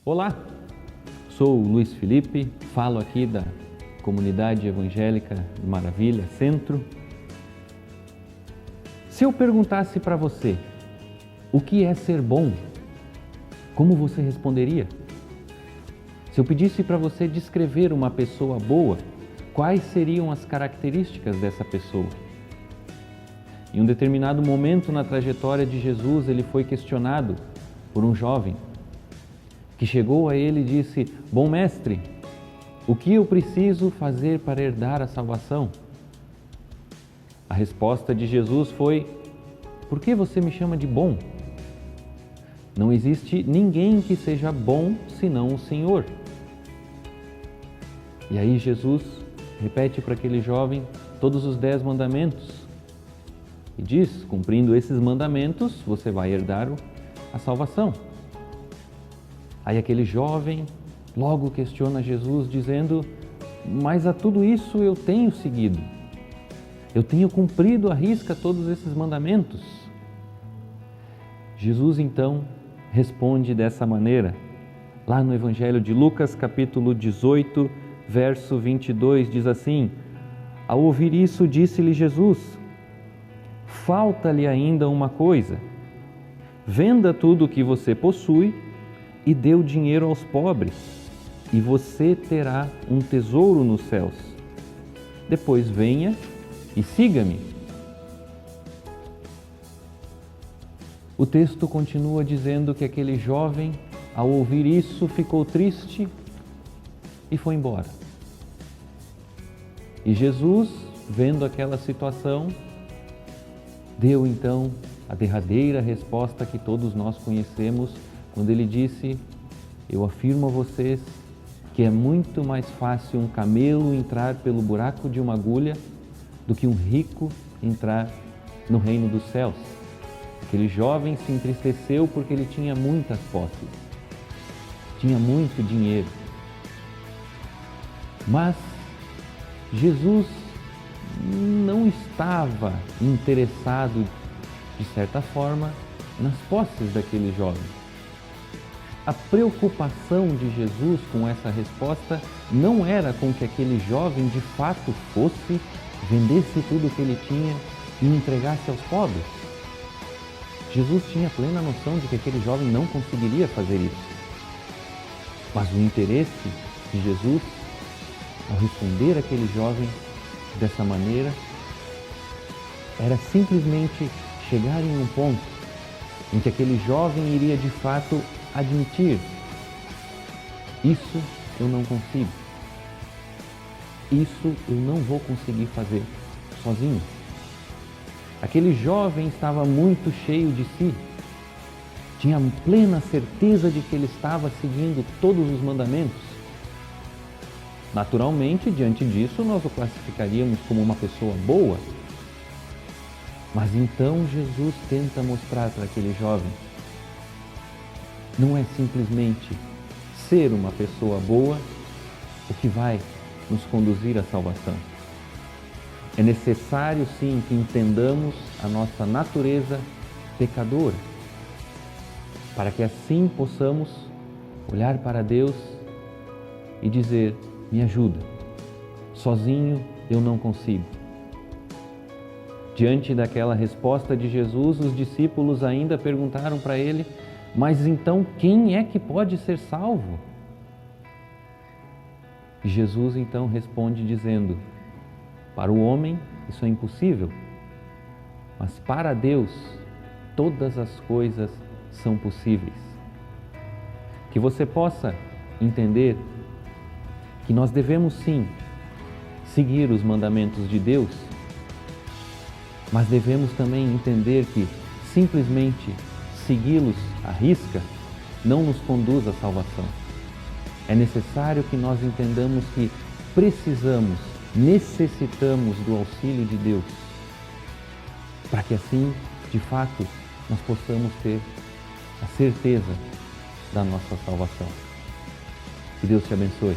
Olá, sou o Luiz Felipe, falo aqui da Comunidade Evangélica de Maravilha, Centro. Se eu perguntasse para você o que é ser bom, como você responderia? Se eu pedisse para você descrever uma pessoa boa, quais seriam as características dessa pessoa? Em um determinado momento na trajetória de Jesus, ele foi questionado por um jovem que chegou a ele e disse: "Bom mestre, o que eu preciso fazer para herdar a salvação?" A resposta de Jesus foi: "Por que você me chama de bom? Não existe ninguém que seja bom senão o Senhor." E aí Jesus repete para aquele jovem todos os 10 mandamentos e diz: cumprindo esses mandamentos, você vai herdar a salvação. Aí aquele jovem logo questiona Jesus dizendo: "Mas a tudo isso eu tenho seguido. Eu tenho cumprido à risca todos esses mandamentos." Jesus então responde dessa maneira. Lá no Evangelho de Lucas, capítulo 18, verso 22, diz assim: "Ao ouvir isso, disse-lhe Jesus: falta-lhe ainda uma coisa. Venda tudo o que você possui e dê o dinheiro aos pobres, e você terá um tesouro nos céus. Depois venha e siga-me." O texto continua dizendo que aquele jovem, ao ouvir isso, ficou triste e foi embora. E Jesus, vendo aquela situação, deu então a derradeira resposta que todos nós conhecemos, quando ele disse: "Eu afirmo a vocês que é muito mais fácil um camelo entrar pelo buraco de uma agulha do que um rico entrar no reino dos céus." Aquele jovem se entristeceu porque ele tinha muitas posses, tinha muito dinheiro. Mas Jesus não estava interessado, de certa forma, nas posses daquele jovem. A preocupação de Jesus com essa resposta não era com que aquele jovem de fato fosse, vendesse tudo o que ele tinha e entregasse aos pobres. Jesus tinha plena noção de que aquele jovem não conseguiria fazer isso. Mas o interesse de Jesus, ao responder àquele jovem dessa maneira, era simplesmente chegar em um ponto em que aquele jovem iria de fato admitir: isso eu não consigo, isso eu não vou conseguir fazer sozinho. Aquele jovem estava muito cheio de si, tinha plena certeza de que ele estava seguindo todos os mandamentos. Naturalmente, diante disso, nós o classificaríamos como uma pessoa boa. Mas então Jesus tenta mostrar para aquele jovem: não é simplesmente ser uma pessoa boa o que vai nos conduzir à salvação. É necessário sim que entendamos a nossa natureza pecadora, para que assim possamos olhar para Deus e dizer: me ajuda, sozinho eu não consigo. Diante daquela resposta de Jesus, os discípulos ainda perguntaram para ele: mas então quem é que pode ser salvo? E Jesus então responde dizendo: para o homem isso é impossível, mas para Deus todas as coisas são possíveis. Que você possa entender que nós devemos sim seguir os mandamentos de Deus, mas devemos também entender que simplesmente segui-los à risca não nos conduz à salvação. É necessário que nós entendamos que necessitamos do auxílio de Deus, para que assim, de fato, nós possamos ter a certeza da nossa salvação. Que Deus te abençoe.